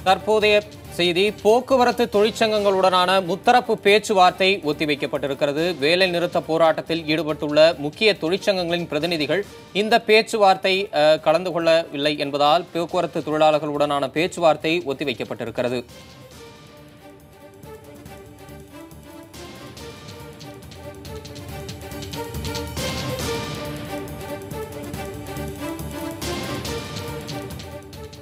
தற்போதைய செய்தி போக்குவரத்து தொழிற்சங்கங்களுடனான முத்தரப்பு பேச்சுவார்த்தை ஒத்திவைக்கப்பட்டிருக்கிறது. வேலை நிறுத்த போராட்டத்தில் ஈடுபட்டுள்ள முக்கிய தொழிற்சங்கங்களின் பிரதிநிதிகள் இந்த பேச்சுவார்த்தை கலந்து கொள்ளவில்லை என்பதால் போக்குவரத்து தொழிலாளர்களுடனான பேச்சுவார்த்தை ஒத்திவைக்கப்பட்டிருக்கிறது.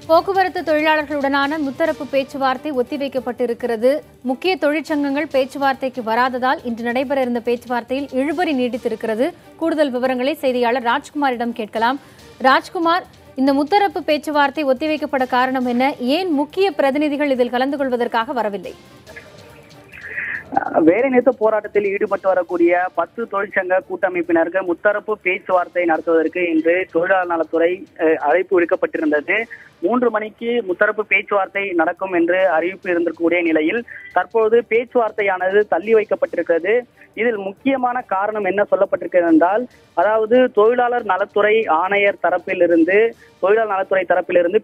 போக்குவரத்து தொழிலாளர்களுடனான முத்தரப்பு பேச்சுவார்த்தை ஒத்திவைக்கப்பட்டிருக்கிறது. முக்கிய தொழிற்சங்கங்கள் பேச்சுவார்த்தைக்கு வராததால் இன்று நடைபெற இருந்த பேச்சுவார்த்தையில் இழுபறி நீடித்திருக்கிறது. கூடுதல் விவரங்களை செய்தியாளர் ராஜ்குமாரிடம் கேட்கலாம். ராஜ்குமார், இந்த முத்தரப்பு பேச்சுவார்த்தை ஒத்திவைக்கப்பட காரணம் என்ன? ஏன் முக்கிய பிரதிநிதிகள் இதில் கலந்து கொள்வதற்காக வரவில்லை? வேலை நிறுத்த போராட்டத்தில் ஈடுபட்டு வரக்கூடிய 10 தொழிற்சங்க கூட்டமைப்பினருக்கு முத்தரப்பு பேச்சுவார்த்தை நடத்துவதற்கு இன்று தொழிலாளர் நலத்துறை அழைப்பு விடுக்கப்பட்டிருந்தது. 3 மணிக்கு முத்தரப்பு பேச்சுவார்த்தை நடக்கும் என்று அறிவிப்பு இருந்திருக்கக்கூடிய நிலையில் தற்போது பேச்சுவார்த்தையானது தள்ளி வைக்கப்பட்டிருக்கிறது. இதில் முக்கியமான காரணம் என்ன சொல்லப்பட்டிருக்கிறது என்றால், அதாவது தொழிலாளர் நலத்துறை ஆணையர் தரப்பிலிருந்து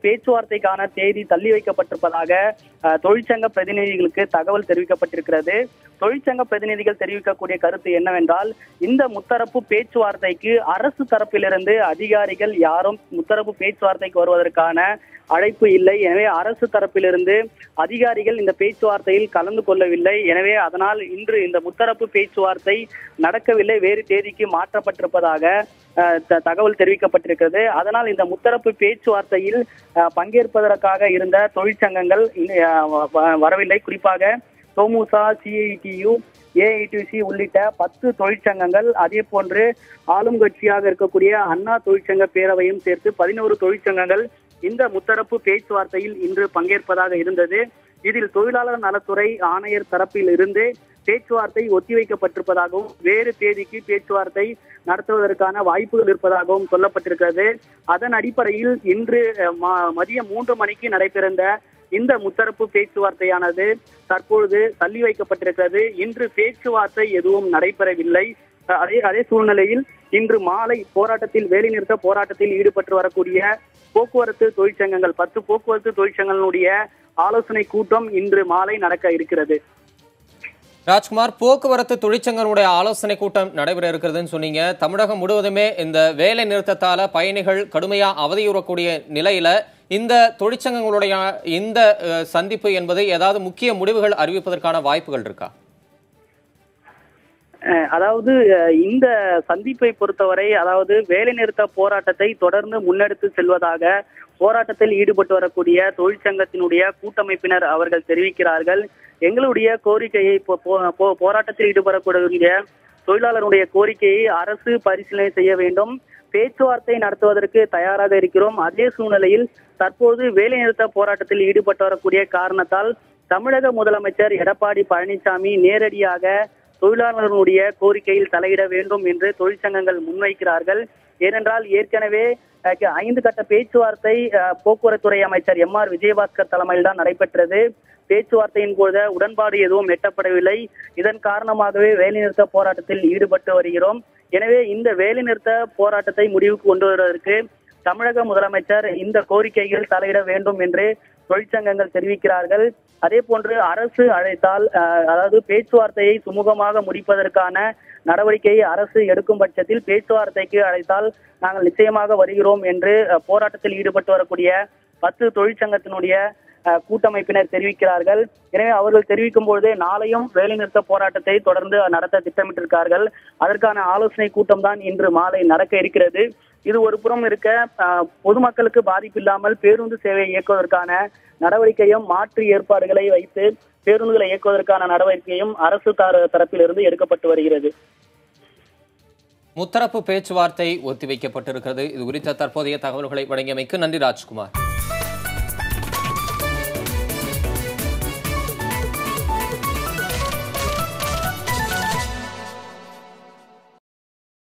பேச்சுவார்த்தைக்கான தேதி தள்ளி வைக்கப்பட்டிருப்பதாக தொழிற்சங்க பிரதிநிதிகளுக்கு தகவல் தெரிவிக்கப்பட்டிருக்கிறது. தொழிற்சங்க பிரதிநிதிகள் தெரிவிக்கக்கூடிய கருத்து என்னவென்றால், இந்த முத்தரப்பு பேச்சுவார்த்தைக்கு அரசு தரப்பிலிருந்து அதிகாரிகள் யாரும் முத்தரப்பு பேச்சுவார்த்தைக்கு வருவதற்கான அழைப்பு இல்லை. எனவே அரசு தரப்பிலிருந்து அதிகாரிகள் இந்த பேச்சுவார்த்தையில் கலந்து கொள்ளவில்லை. எனவே அதனால் இன்று இந்த முத்தரப்பு பேச்சுவார்த்தை நடக்கவில்லை, வேறு தேதிக்கு மாற்றப்பட்டிருப்பதாக தகவல் தெரிவிக்கப்பட்டிருக்கிறது. அதனால் இந்த முத்தரப்பு பேச்சுவார்த்தையில் பங்கேற்பதற்காக இருந்த தொழிற்சங்கங்கள் வரவில்லை. குறிப்பாக தொமுசா, சிஐடியு, ஏஐடிசி உள்ளிட்ட 10 தொழிற்சங்கங்கள், அதே போன்று ஆளும் கட்சியாக இருக்கக்கூடிய அண்ணா தொழிற்சங்க பேரவையும் சேர்த்து 11 தொழிற்சங்கங்கள் இந்த முத்தரப்பு பேச்சுவார்த்தையில் இன்று பங்கேற்பதாக இருந்தது. இதில் தொழிலாளர் நலத்துறை ஆணையர் தரப்பில் இருந்து பேச்சுவார்த்தை ஒத்திவைக்கப்பட்டிருப்பதாகவும் வேறு தேதிக்கு பேச்சுவார்த்தை நடத்துவதற்கான வாய்ப்புகள் இருப்பதாகவும் சொல்லப்பட்டிருக்கிறது. அதன் அடிப்படையில் இன்று மதியம் 3 மணிக்கு நடைபெறுந்த இந்த முத்தரப்பு பேச்சுவார்த்தையானது தற்பொழுது தள்ளி வைக்கப்பட்டிருக்கிறது. இன்று பேச்சுவார்த்தை எதுவும் நடைபெறவில்லை. அதே சூழ்நிலையில் இன்று மாலை வேலைநிறுத்த போராட்டத்தில் ஈடுபட்டு வரக்கூடிய போக்குவரத்து தொழிற்சங்கங்கள் 10 போக்குவரத்து தொழிற்சங்கங்களுடைய ஆலோசனை கூட்டம் இன்று மாலை நடக்க இருக்கிறது. ராஜ்குமார், போக்குவரத்து தொழிற்சங்களுடைய ஆலோசனை கூட்டம் நடைபெற இருக்கிறதுன்னு சொன்னீங்க. தமிழகம் முழுவதுமே இந்த வேலை நிறுத்தத்தால பயணிகள் கடுமையா அவதியுறக்கூடிய நிலையில இந்த தொழிற்சங்கங்களுடைய இந்த சந்திப்பு என்பது ஏதாவது முக்கிய முடிவுகள் அறிவிப்பதற்கான வாய்ப்புகள் இருக்கா? அதாவது இந்த சந்திப்பை பொறுத்தவரை, அதாவது வேலை நிறுத்த போராட்டத்தை தொடர்ந்து முன்னெடுத்து செல்வதாக போராட்டத்தில் ஈடுபட்டு வரக்கூடிய தொழிற்சங்கத்தினுடைய கூட்டமைப்பினர் அவர்கள் தெரிவிக்கிறார்கள். எங்களுடைய கோரிக்கையை போராட்டத்தில் ஈடுபடக்கூடிய தொழிலாளருடைய கோரிக்கையை அரசு பரிசீலனை செய்ய வேண்டும். பேச்சுவார்த்தை நடத்துவதற்கு தயாராக இருக்கிறோம். அதே சூழ்நிலையில் தற்போது வேலைநிறுத்த போராட்டத்தில் ஈடுபட்டு வரக்கூடிய காரணத்தால் தமிழக முதலமைச்சர் எடப்பாடி பழனிசாமி நேரடியாக தொழிலாளர்களுடைய கோரிக்கையில் தலையிட வேண்டும் என்று தொழிற்சங்கங்கள் முன்வைக்கிறார்கள். ஏனென்றால் ஏற்கனவே 5 கட்ட பேச்சுவார்த்தை போக்குவரத்துறை அமைச்சர் MR விஜயபாஸ்கர் தலைமையில் தான் நடைபெற்றது. பேச்சுவார்த்தையின் போது உடன்பாடு எதுவும் எட்டப்படவில்லை. இதன் காரணமாகவே வேலைநிறுத்த போராட்டத்தில் ஈடுபட்டு வருகிறோம். எனவே இந்த வேலைநிறுத்த போராட்டத்தை முடிவுக்கு கொண்டு வருவதற்கு தமிழக முதலமைச்சர் இந்த கோரிக்கையில் தலையிட வேண்டும் என்று தொழிற்சங்கங்கள் தெரிவிக்கிறார்கள். அதே போன்று அரசு அழைத்தால், அதாவது பேச்சுவார்த்தையை சுமூகமாக முடிப்பதற்கான நடவடிக்கையை அரசு எடுக்கும் பட்சத்தில் பேச்சுவார்த்தைக்கு அழைத்தால் நாங்கள் நிச்சயமாக வருகிறோம் என்று போராட்டத்தில் ஈடுபட்டு வரக்கூடிய 10 தொழிற்சங்கத்தினுடைய கூட்டமைப்பினர் தெரிவிக்கிறார்கள். எனவே அவர்கள் தெரிவிக்கும் பொழுது நாளையும் வேலைநிறுத்த போராட்டத்தை தொடர்ந்து நடத்த திட்டமிட்டிருக்கிறார்கள். அதற்கான ஆலோசனை கூட்டம் தான் இன்று மாலை நடக்க இருக்கிறது. இது ஒரு புறம் இருக்க, பொதுமக்களுக்கு பாதிப்பில்லாமல் பேருந்து சேவையை இயக்குவதற்கான நடவடிக்கையும் மாற்று ஏற்பாடுகளை வைத்து பேருந்துகளை இயக்குவதற்கான நடவடிக்கையும் அரசு தரப்பிலிருந்து எடுக்கப்பட்டு வருகிறது. முத்தரப்பு பேச்சுவார்த்தை ஒத்திவைக்கப்பட்டிருக்கிறது. இது குறித்த தற்போதைய தகவல்களை வழங்கியமைக்கு நன்றி ராஜ்குமார்.